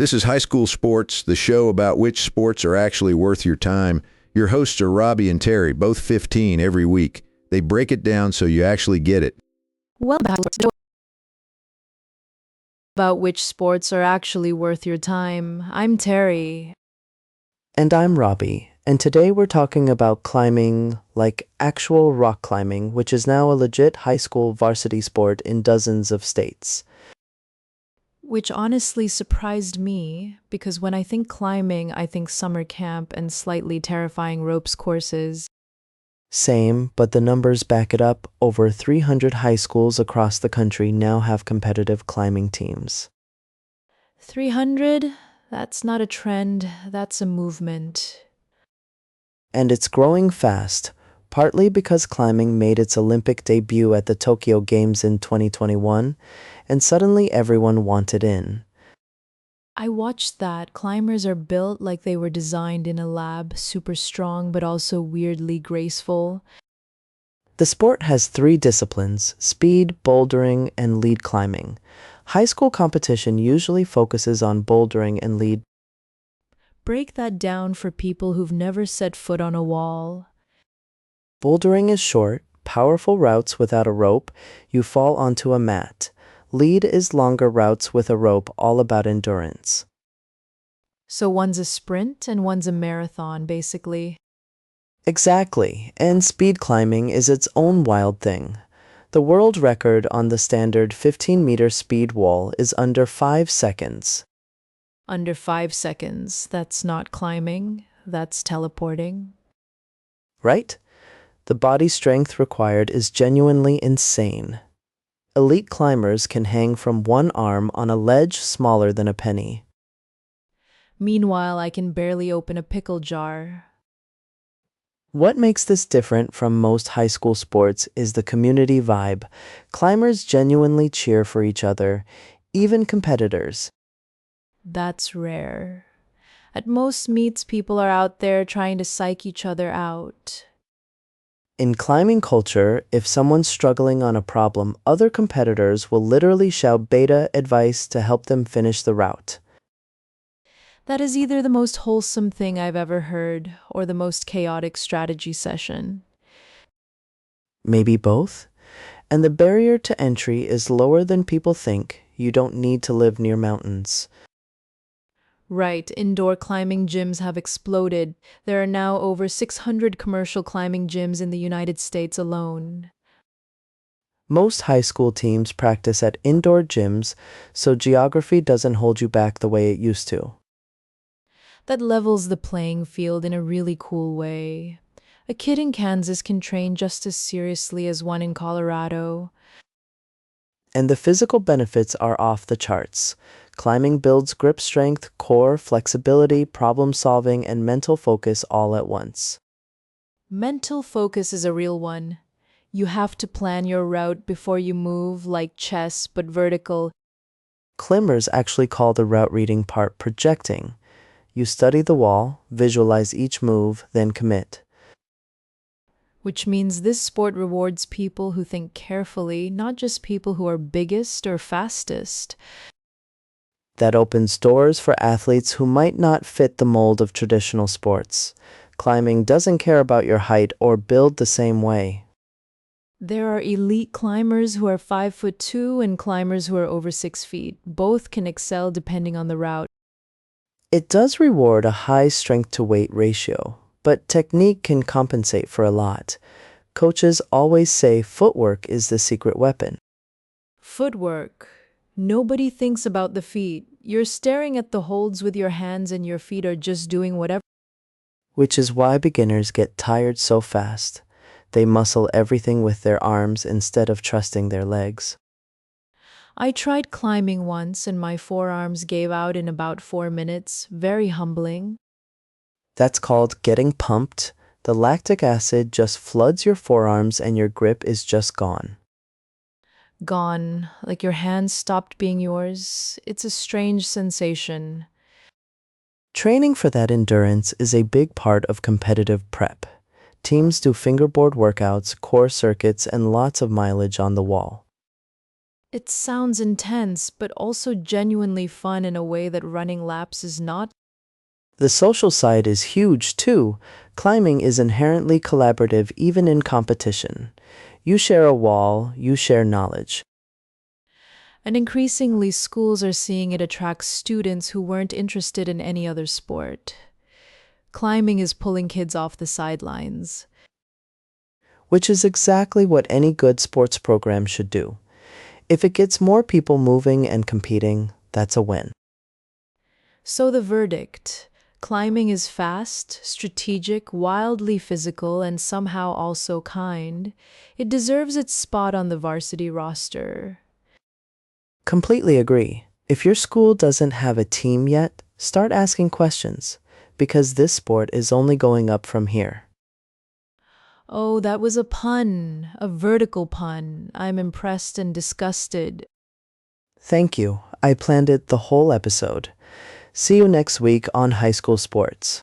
This is High School Sports, the show about which sports are actually worth your time. Your hosts are Robbie and Terry, both 15 every week. They break it down so you actually get it. Well, about which sports are actually worth your time. I'm Terry. And I'm Robbie, and today we're talking about climbing, like actual rock climbing, which is now a legit high school varsity sport in dozens of states. Which honestly surprised me, because when I think climbing, I think summer camp and slightly terrifying ropes courses. Same, but the numbers back it up. Over 300 high schools across the country now have competitive climbing teams. 300? That's not a trend, that's a movement. And it's growing fast, partly because climbing made its Olympic debut at the Tokyo Games in 2021, and suddenly everyone wanted in. I watched that. Climbers are built like they were designed in a lab, super strong but also weirdly graceful. The sport has 3 disciplines: speed, bouldering, and lead climbing. High school competition usually focuses on bouldering and lead. Break that down for people who've never set foot on a wall. Bouldering is short, powerful routes without a rope. You fall onto a mat. Lead is longer routes with a rope, all about endurance. So one's a sprint and one's a marathon, basically. Exactly, and speed climbing is its own wild thing. The world record on the standard 15-meter speed wall is under 5 seconds. Under 5 seconds, that's not climbing, that's teleporting. Right? The body strength required is genuinely insane. Elite climbers can hang from one arm on a ledge smaller than a penny. Meanwhile, I can barely open a pickle jar. What makes this different from most high school sports is the community vibe. Climbers genuinely cheer for each other, even competitors. That's rare. At most meets, people are out there trying to psych each other out. In climbing culture, if someone's struggling on a problem, other competitors will literally shout beta advice to help them finish the route. That is either the most wholesome thing I've ever heard or the most chaotic strategy session. Maybe both? And the barrier to entry is lower than people think. You don't need to live near mountains. Right, indoor climbing gyms have exploded. There are now over 600 commercial climbing gyms in the United States alone. Most high school teams practice at indoor gyms, so geography doesn't hold you back the way it used to. That levels the playing field in a really cool way. A kid in Kansas can train just as seriously as one in Colorado. And the physical benefits are off the charts. Climbing builds grip strength, core, flexibility, problem solving, and mental focus all at once. Mental focus is a real one. You have to plan your route before you move, like chess, but vertical. Climbers actually call the route reading part projecting. You study the wall, visualize each move, then commit. Which means this sport rewards people who think carefully, not just people who are biggest or fastest. That opens doors for athletes who might not fit the mold of traditional sports. Climbing doesn't care about your height or build the same way. There are elite climbers who are 5'2" and climbers who are over 6 feet. Both can excel depending on the route. It does reward a high strength-to-weight ratio, but technique can compensate for a lot. Coaches always say footwork is the secret weapon. Footwork. Nobody thinks about the feet. You're staring at the holds with your hands and your feet are just doing whatever. Which is why beginners get tired so fast. They muscle everything with their arms instead of trusting their legs. I tried climbing once and my forearms gave out in about 4 minutes. Very humbling. That's called getting pumped. The lactic acid just floods your forearms and your grip is just gone. Gone, like your hands stopped being yours. It's a strange sensation. Training for that endurance is a big part of competitive prep. Teams do fingerboard workouts, core circuits, and lots of mileage on the wall. It sounds intense, but also genuinely fun in a way that running laps is not. The social side is huge too. Climbing is inherently collaborative even in competition. You share a wall, you share knowledge. And increasingly, schools are seeing it attract students who weren't interested in any other sport. Climbing is pulling kids off the sidelines. Which is exactly what any good sports program should do. If it gets more people moving and competing, that's a win. So the verdict: climbing is fast, strategic, wildly physical, and somehow also kind. It deserves its spot on the varsity roster. Completely agree. If your school doesn't have a team yet, start asking questions, because this sport is only going up from here. Oh, that was a pun, a vertical pun. I'm impressed and disgusted. Thank you. I planned it the whole episode. See you next week on High School Sports.